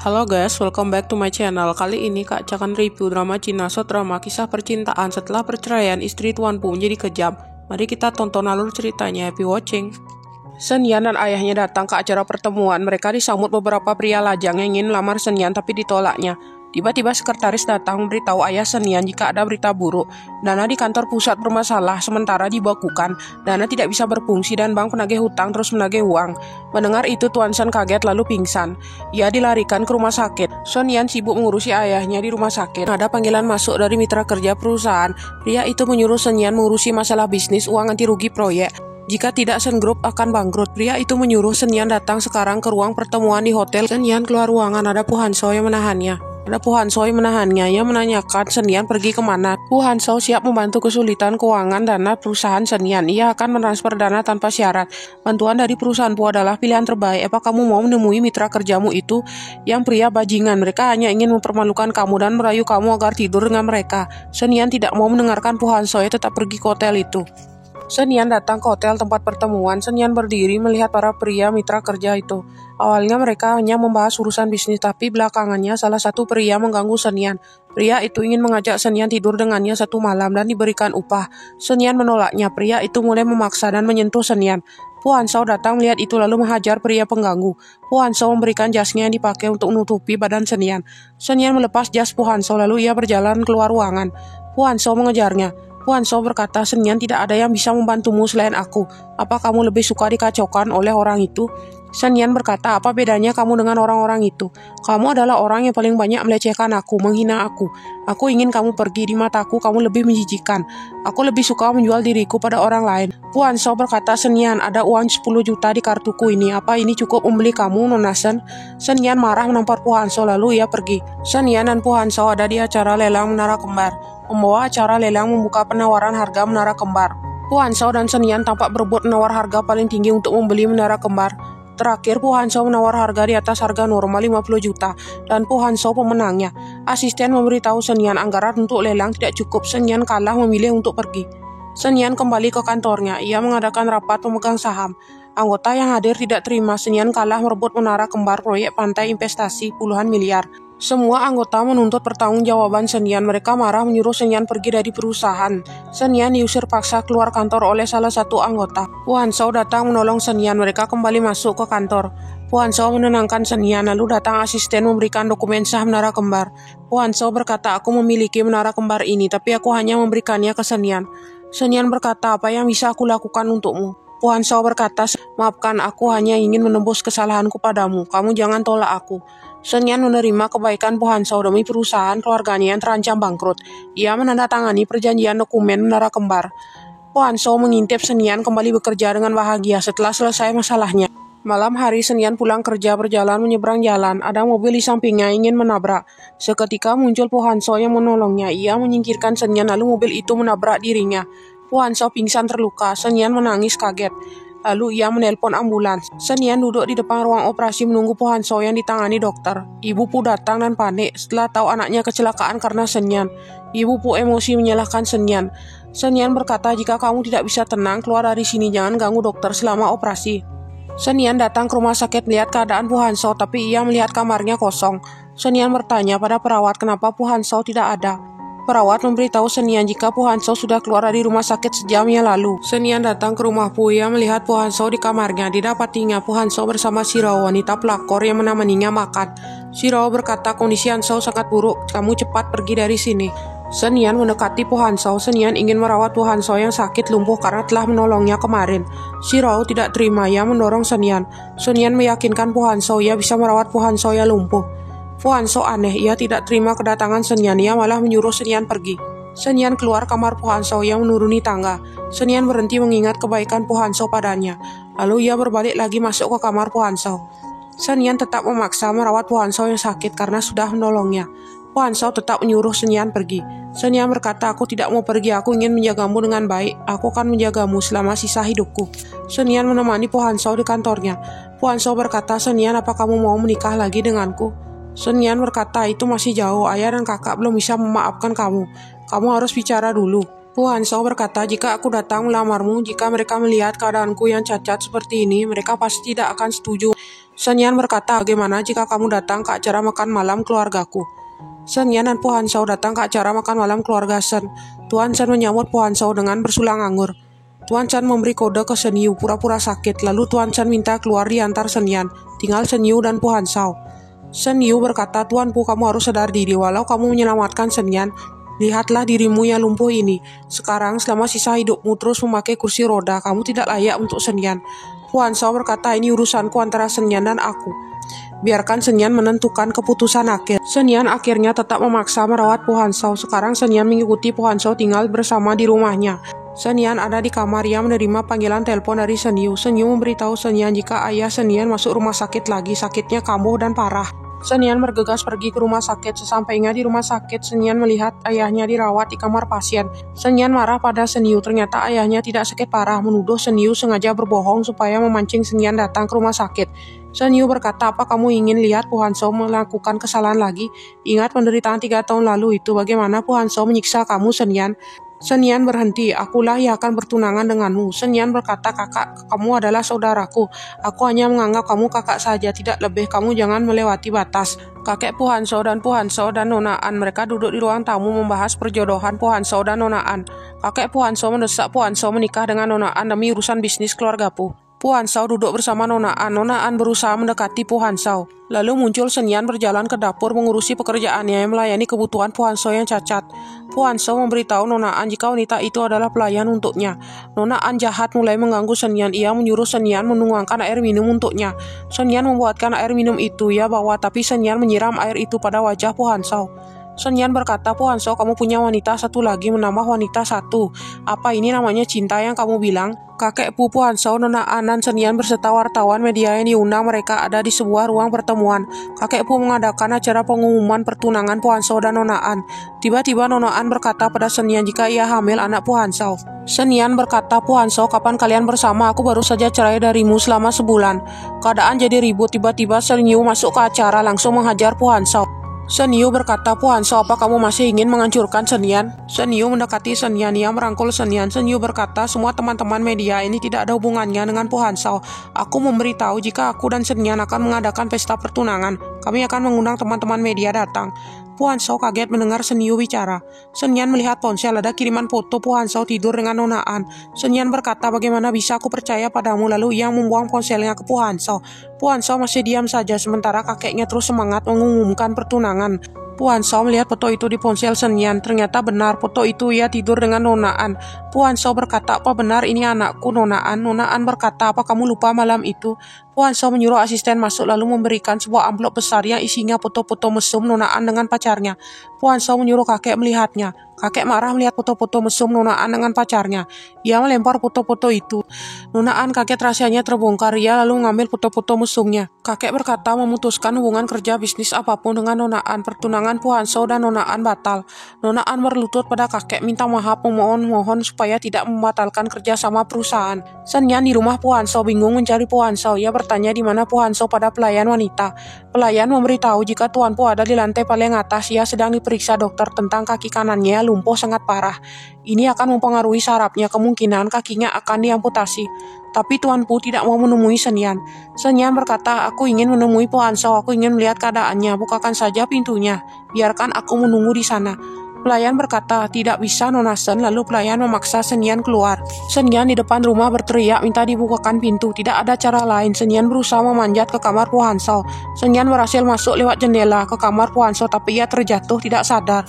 Halo guys, welcome back to my channel. Kali ini Kak akan review drama Cina drama kisah percintaan setelah perceraian istri Tuan Pu menjadi kejam. Mari kita tonton alur ceritanya, happy watching. Shen Yan dan ayahnya datang ke acara pertemuan. Mereka disambut beberapa pria lajang yang ingin melamar Shen Yan tapi ditolaknya. Tiba-tiba sekretaris datang memberitahu ayah Shen Yan jika ada berita buruk. Dana di kantor pusat bermasalah, sementara dibekukan. Dana tidak bisa berfungsi dan bank penagih hutang terus menagih uang. Mendengar itu Tuan Shen kaget lalu pingsan. Ia dilarikan ke rumah sakit. Shen Yan sibuk mengurusi ayahnya di rumah sakit. Ada panggilan masuk dari mitra kerja perusahaan. Pria itu menyuruh Shen Yan mengurusi masalah bisnis uang anti rugi proyek. Jika tidak, Shen Group akan bangkrut. Pria itu menyuruh Shen Yan datang sekarang ke ruang pertemuan di hotel. Shen Yan keluar ruangan, ada Pu Hanshou yang menahannya. Ia menanyakan Shen Yan pergi kemana. Pu Hanshou siap membantu kesulitan keuangan dana perusahaan Shen Yan. Ia akan mentransfer dana tanpa syarat. Bantuan dari perusahaan Pu adalah pilihan terbaik. Apa kamu mau menemui mitra kerjamu itu yang pria bajingan? Mereka hanya ingin mempermalukan kamu dan merayu kamu agar tidur dengan mereka. Shen Yan tidak mau mendengarkan Pu Hanshou, tetap pergi ke hotel itu. Shen Yan datang ke hotel tempat pertemuan. Shen Yan berdiri melihat para pria mitra kerja itu. Awalnya mereka hanya membahas urusan bisnis, tapi belakangannya salah satu pria mengganggu Shen Yan. Pria itu ingin mengajak Shen Yan tidur dengannya satu malam dan diberikan upah. Shen Yan menolaknya. Pria itu mulai memaksa dan menyentuh Shen Yan. Pu Hanshou datang melihat itu lalu menghajar pria pengganggu. Pu Hanshou memberikan jasnya yang dipakai untuk menutupi badan Shen Yan. Shen Yan melepas jas Pu Hanshou lalu ia berjalan keluar ruangan. Pu Hanshou mengejarnya. Pu Hanshou berkata, Shen Yan, tidak ada yang bisa membantumu selain aku. Apa kamu lebih suka dikacaukan oleh orang itu? Shen Yan berkata, apa bedanya kamu dengan orang-orang itu? Kamu adalah orang yang paling banyak melecehkan aku, menghina aku. Aku ingin kamu pergi, di mataku kamu lebih menjijikan. Aku lebih suka menjual diriku pada orang lain. Pu Hanshou berkata, Shen Yan, ada uang 10 juta di kartuku ini. Apa ini cukup membeli kamu, Nona Shen? Shen Yan marah menampar Pu Hanshou lalu ia pergi. Shen Yan dan Pu Hanshou ada di acara lelang menara kembar. Pembawa acara lelang membuka penawaran harga menara kembar. Pu Hanshou dan Shen Yan tampak berebut menawar harga paling tinggi untuk membeli menara kembar. Terakhir, Pu Hanshou menawar harga di atas harga normal 50 juta dan Pu Hanshou pemenangnya. Asisten memberitahu Shen Yan anggaran untuk lelang tidak cukup. Shen Yan kalah memilih untuk pergi. Shen Yan kembali ke kantornya. Ia mengadakan rapat pemegang saham. Anggota yang hadir tidak terima Shen Yan kalah merebut menara kembar proyek pantai investasi puluhan miliar. Semua anggota menuntut pertanggungjawaban Shen Yan. Mereka marah menyuruh Shen Yan pergi dari perusahaan. Shen Yan diusir paksa keluar kantor oleh salah satu anggota. Pu Hanshou datang menolong Shen Yan. Mereka kembali masuk ke kantor. Pu Hanshou menenangkan Shen Yan, lalu datang asisten memberikan dokumen sah menara kembar. Pu Hanshou berkata, aku memiliki menara kembar ini, tapi aku hanya memberikannya ke Shen Yan. Shen Yan berkata, apa yang bisa aku lakukan untukmu? Pu Hanshou berkata, maafkan, aku hanya ingin menembus kesalahanku padamu. Kamu jangan tolak aku. Shen Yan menerima kebaikan Pu Hanshou demi perusahaan keluarganya yang terancam bangkrut. Ia menandatangani perjanjian dokumen menara kembar. Pu Hanshou mengintip Shen Yan kembali bekerja dengan bahagia setelah selesai masalahnya. Malam hari Shen Yan pulang kerja berjalan menyeberang jalan. Ada mobil di sampingnya ingin menabrak. Seketika muncul Pu Hanshou yang menolongnya. Ia menyingkirkan Shen Yan lalu mobil itu menabrak dirinya. Pu Hanshou pingsan terluka. Shen Yan menangis kaget. Lalu ia menelpon ambulans. Shen Yan duduk di depan ruang operasi menunggu Pu Hanshou yang ditangani dokter. Ibu Pu datang dan panik setelah tahu anaknya kecelakaan karena Shen Yan. Ibu Pu emosi menyalahkan Shen Yan. Shen Yan berkata, jika kamu tidak bisa tenang, keluar dari sini, jangan ganggu dokter selama operasi. Shen Yan datang ke rumah sakit melihat keadaan Pu Hanshou, tapi ia melihat kamarnya kosong. Shen Yan bertanya pada perawat kenapa Pu Hanshou tidak ada. Perawat memberitahu Shen Yan jika Pu Hanshou sudah keluar dari rumah sakit sejam yang lalu. Shen Yan datang ke rumah Pu. Ia melihat Pu Hanshou di kamarnya. Didapatinya Pu Hanshou bersama Shirao, wanita pelakor yang menemaninya makan. Shirao berkata, kondisi Hanshou sangat buruk. Kamu cepat pergi dari sini. Shen Yan mendekati Pu Hanshou. Shen Yan ingin merawat Pu Hanshou yang sakit lumpuh karena telah menolongnya kemarin. Shirao tidak terima. Ia mendorong Shen Yan. Shen Yan meyakinkan Pu Hanshou ia bisa merawat Pu Hanshou yang lumpuh. Pu Hanshou aneh, ia tidak terima kedatangan Shen Yan, ia malah menyuruh Shen Yan pergi. Shen Yan keluar kamar Pu Hanshou yang menuruni tangga. Shen Yan berhenti mengingat kebaikan Pu Hanshou padanya. Lalu ia berbalik lagi masuk ke kamar Pu Hanshou. Shen Yan tetap memaksa merawat Pu Hanshou yang sakit karena sudah menolongnya. Pu Hanshou tetap menyuruh Shen Yan pergi. Shen Yan berkata, aku tidak mau pergi, aku ingin menjagamu dengan baik. Aku akan menjagamu selama sisa hidupku. Shen Yan menemani Pu Hanshou di kantornya. Pu Hanshou berkata, Shen Yan, apa kamu mau menikah lagi denganku? Shen Yan berkata, itu masih jauh, ayah dan kakak belum bisa memaafkan kamu. Kamu harus bicara dulu. Pu Pu Hanzhou berkata, jika aku datang melamarmu, jika mereka melihat keadaanku yang cacat seperti ini, mereka pasti tidak akan setuju. Shen Yan berkata, bagaimana jika kamu datang ke acara makan malam keluargaku? Shen Yan dan Pu Hanzhou datang ke acara makan malam keluarga Shen. Tuan Shen menyambut Pu Hanzhou dengan bersulang anggur. Tuan Shen memberi kode ke Shen Yu pura-pura sakit, lalu Tuan Shen minta keluar diantar Shen Yan. Tinggal Shen Yu dan Pu Hanzhou. Shen Yu berkata, Tuan Pu, kamu harus sadar diri, walau kamu menyelamatkan Shen Yan, lihatlah dirimu yang lumpuh ini. Sekarang selama sisa hidupmu terus memakai kursi roda, kamu tidak layak untuk Shen Yan. Pu Hanzhou berkata, ini urusanku antara Shen Yan dan aku. Biarkan Shen Yan menentukan keputusan akhir. Shen Yan akhirnya tetap memaksa merawat Pu Hanzhou. Sekarang Shen Yan mengikuti Pu Hanzhou tinggal bersama di rumahnya. Shen Yan ada di kamar, ia menerima panggilan telepon dari Shen Yu. Shen Yu memberitahu Shen Yan jika ayah Shen Yan masuk rumah sakit lagi, sakitnya kambuh dan parah. Shen Yan bergegas pergi ke rumah sakit. Sesampainya di rumah sakit, Shen Yan melihat ayahnya dirawat di kamar pasien. Shen Yan marah pada Shen Yu. Ternyata ayahnya tidak sakit parah, menuduh Shen Yu sengaja berbohong supaya memancing Shen Yan datang ke rumah sakit. Shen Yu berkata, apa kamu ingin lihat Pu Hanzhou melakukan kesalahan lagi? Ingat penderitaan 3 tahun lalu itu, bagaimana Pu Hanzhou menyiksa kamu, Shen Yan? Shen Yan berhenti, akulah yang akan bertunangan denganmu. Shen Yan berkata, kakak, kamu adalah saudaraku. Aku hanya menganggap kamu kakak saja, tidak lebih. Kamu jangan melewati batas. Kakek Pu Hanzhou dan Nona An, mereka duduk di ruang tamu membahas perjodohan Pu Hanzhou dan Nona An. Kakek Pu Hanzhou mendesak Pu Hanzhou menikah dengan Nona An demi urusan bisnis keluarga Pu. Pu Hanzhou duduk bersama Nona An. Nona An berusaha mendekati Pu Hanzhou. Lalu muncul Shen Yan berjalan ke dapur mengurusi pekerjaannya yang melayani kebutuhan Pu Hanzhou yang cacat. Pu Hanzhou memberitahu Nona An jika wanita itu adalah pelayan untuknya. Nona An jahat mulai mengganggu Shen Yan. Ia menyuruh Shen Yan menuangkan air minum untuknya. Shen Yan membuatkan air minum itu, ia bawa, tapi Shen Yan menyiram air itu pada wajah Pu Hanzhou. Shen Yan berkata, Pu Hanzhou, kamu punya wanita satu lagi, menambah wanita satu. Apa ini namanya cinta yang kamu bilang? Kakek Pu Hanzhou, Nona An, dan Shen Yan berserta wartawan media yang diundang mereka ada di sebuah ruang pertemuan. Kakek Pu mengadakan acara pengumuman pertunangan Pu Hanzhou dan Nona An. Tiba-tiba Nona An berkata pada Shen Yan jika ia hamil anak Pu Hanzhou. Shen Yan berkata, Pu Hanzhou, kapan kalian bersama? Aku baru saja cerai darimu selama sebulan. Keadaan jadi ribut. Tiba-tiba Shen Yu masuk ke acara langsung menghajar Pu Hanzhou. Shen Yu berkata, Pu Hanzhou, apa kamu masih ingin menghancurkan Shen Yan? Shen Yu mendekati Shen Yan, ia merangkul Shen Yan. Shen Yu berkata, semua teman-teman media ini tidak ada hubungannya dengan Pu Hanzhou. Aku memberitahu jika aku dan Shen Yan akan mengadakan pesta pertunangan. Kami akan mengundang teman-teman media datang. Pu Hanzhou kaget mendengar Shen Yu bicara. Shen Yan melihat ponsel, ada kiriman foto Pu Hanzhou tidur dengan Nona An. Shen Yan berkata, bagaimana bisa aku percaya padamu? Lalu ia membuang ponselnya ke Pu Hanzhou. Pu Hanzhou masih diam saja sementara kakeknya terus semangat mengumumkan pertunangan. Pu Hanzhou melihat foto itu di ponsel Shen Yan. Ternyata benar, foto itu ia tidur dengan Nona An. Pu Hanzhou berkata, apa benar ini anakku, Nona An? Nona An berkata, apa kamu lupa malam itu? Pu Hanzhou menyuruh asisten masuk lalu memberikan sebuah amplop besar yang isinya foto-foto mesum Nona An dengan pacarnya. Pu Hanzhou menyuruh kakek melihatnya. Kakek marah melihat foto-foto mesum Nona An dengan pacarnya. Ia melempar foto-foto itu. Nona An kaget, rahasianya terbongkar. Ia lalu mengambil foto-foto mesumnya. Kakek berkata memutuskan hubungan kerja bisnis apapun dengan Nona An. Pertunangan Pu Hanzhou dan Nona An batal. Nona An berlutut pada kakek minta maaf, memohon supaya tidak membatalkan kerja sama perusahaan. Shen Yan di rumah Pu Hanzhou bingung mencari Pu Hanzhou. Ia bertanya di mana Pu Hanzhou pada pelayan wanita. Pelayan memberitahu jika Tuan Pu ada di lantai paling atas. Ia sedang diperiksa dokter tentang kaki kanannya lumpuh sangat parah. Ini akan mempengaruhi sarafnya, kemungkinan kakinya akan diamputasi. Tapi Tuan Pu tidak mau menemui Shen Yan. Shen Yan berkata, aku ingin menemui Pu Hanzhou, aku ingin melihat keadaannya, bukakan saja pintunya. Biarkan aku menunggu di sana. Pelayan berkata, tidak bisa Nona Shen. Lalu pelayan memaksa Shen Yan keluar. Shen Yan di depan rumah berteriak minta dibukakan pintu. Tidak ada cara lain. Shen Yan berusaha memanjat ke kamar Pu Hanzhou. Shen Yan berhasil masuk lewat jendela ke kamar Pu Hanzhou, tapi ia terjatuh tidak sadar.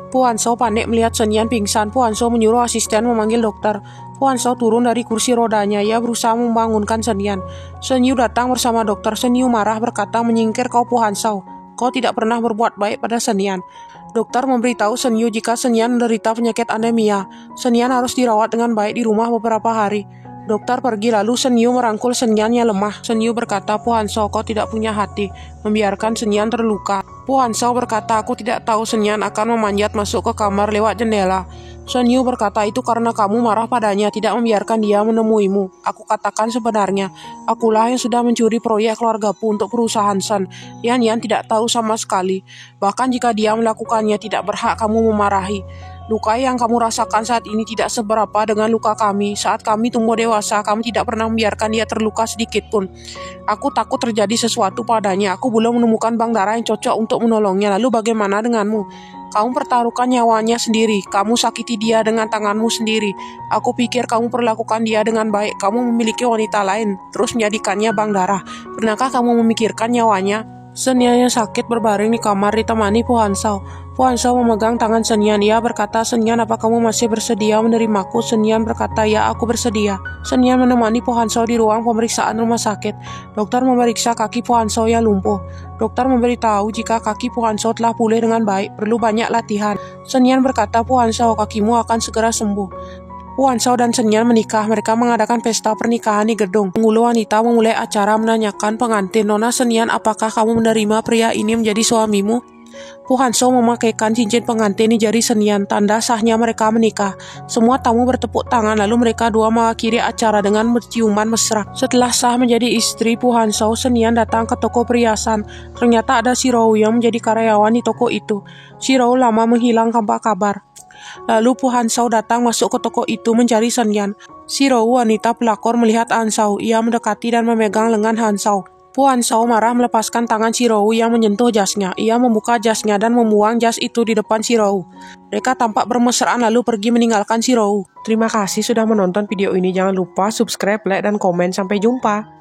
Pu Hanzhou panik melihat Shen Yan pingsan. Pu Hanzhou menyuruh asisten memanggil dokter. Pu Hanzhou turun dari kursi rodanya. Ia berusaha membangunkan Shen Yan. Shen Yu datang bersama dokter. Shen Yu marah berkata, menyingkir kau Pu Hanzhou. Kau tidak pernah berbuat baik pada Shen Yan. Dokter memberitahu Shen Yu jika Shen Yan menderita penyakit anemia. Shen Yan harus dirawat dengan baik di rumah beberapa hari. Dokter pergi lalu Shen Yu merangkul Shen Yan yang lemah. Shen Yu berkata, Pu Hanzhou, kau tidak punya hati, membiarkan Shen Yan terluka. Pu Hanzhou berkata, aku tidak tahu Shen Yan akan memanjat masuk ke kamar lewat jendela. Shen Yu berkata, itu karena kamu marah padanya, tidak membiarkan dia menemuimu. Aku katakan sebenarnya, akulah yang sudah mencuri proyek keluarga Pu untuk perusahaan Shen. Yan tidak tahu sama sekali. Bahkan jika dia melakukannya, tidak berhak kamu memarahi. Luka yang kamu rasakan saat ini tidak seberapa dengan luka kami. Saat kami tumbuh dewasa, kami tidak pernah membiarkan dia terluka sedikit pun. Aku takut terjadi sesuatu padanya. Aku belum menemukan bank darah yang cocok untuk menolongnya. Lalu bagaimana denganmu? Kamu pertaruhkan nyawanya sendiri. Kamu sakiti dia dengan tanganmu sendiri. Aku pikir kamu perlakukan dia dengan baik. Kamu memiliki wanita lain, terus menjadikannya bank darah. Pernahkah kamu memikirkan nyawanya? Sen Yan yang sakit berbaring di kamar ditemani Pu Hanzhao. Pu Hanzhao memegang tangan Sen Yan. Ia berkata, "Sen Yan, apa kamu masih bersedia menerimaku?" Sen Yan berkata, "Ya, aku bersedia." Sen Yan menemani Pu Hanzhao di ruang pemeriksaan rumah sakit. Dokter memeriksa kaki Pu Hanzhao yang lumpuh. Dokter memberitahu jika kaki Pu Hanzhao telah pulih dengan baik, perlu banyak latihan. Sen Yan berkata, "Pu Hanzhao, kakimu akan segera sembuh." Pu Hanzhao dan Sen Yan menikah. Mereka mengadakan pesta pernikahan di gedung. Penghulu wanita memulai acara menanyakan pengantin, "Nona Sen Yan, apakah kamu menerima pria ini menjadi suamimu?" Pu Hanzhao memakaikan cincin pengantin di jari Sen Yan, tanda sahnya mereka menikah. Semua tamu bertepuk tangan, lalu mereka dua mengakhiri acara dengan berciuman mesra. Setelah sah menjadi istri Pu Hanzhao, Sen Yan datang ke toko perhiasan. Ternyata ada Shirou yang menjadi karyawan di toko itu. Shirou lama menghilang tanpa kabar. Lalu Pu Hanzhao datang masuk ke toko itu mencari Sen Yan. Shirou, wanita pelakor, melihat Hanzhao. Ia mendekati dan memegang lengan Hanzhao. Pu Hanzhao marah melepaskan tangan Shirou yang menyentuh jasnya. Ia membuka jasnya dan membuang jas itu di depan Shirou. Mereka tampak bermesraan lalu pergi meninggalkan Shirou. Terima kasih sudah menonton video ini. Jangan lupa subscribe, like, dan komen. Sampai jumpa.